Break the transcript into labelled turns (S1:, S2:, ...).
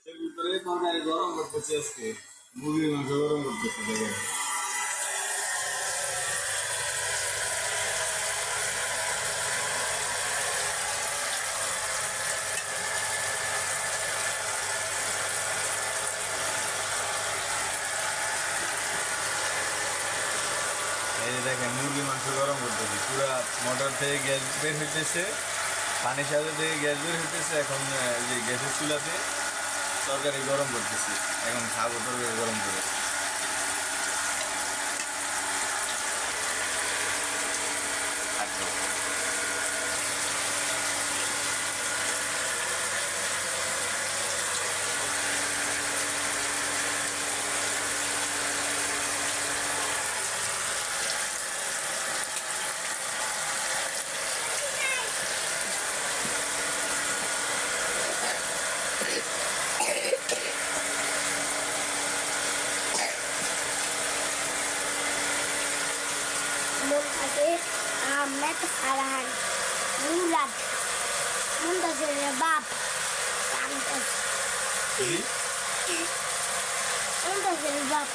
S1: এর ভিতরে তরকারি গরম করতেছি আজকে মুরগির মাংস গরম করতেছি দেখেন এই যে দেখেন মুরগির মাংস গরম করতেছি পুরা মোটর থেকে গ্যাস বের হইতেছে পানির সাথে থেকে গ্যাস বের হইতেছে এখন এই যে গ্যাসের চুলাতে তরকারি গরম করতেছি এখন খাবো তরকারি গরম করে আচ্ছা
S2: Muntasir Ahmed Farhan Mulad Muntasir Bab Muntasir Bab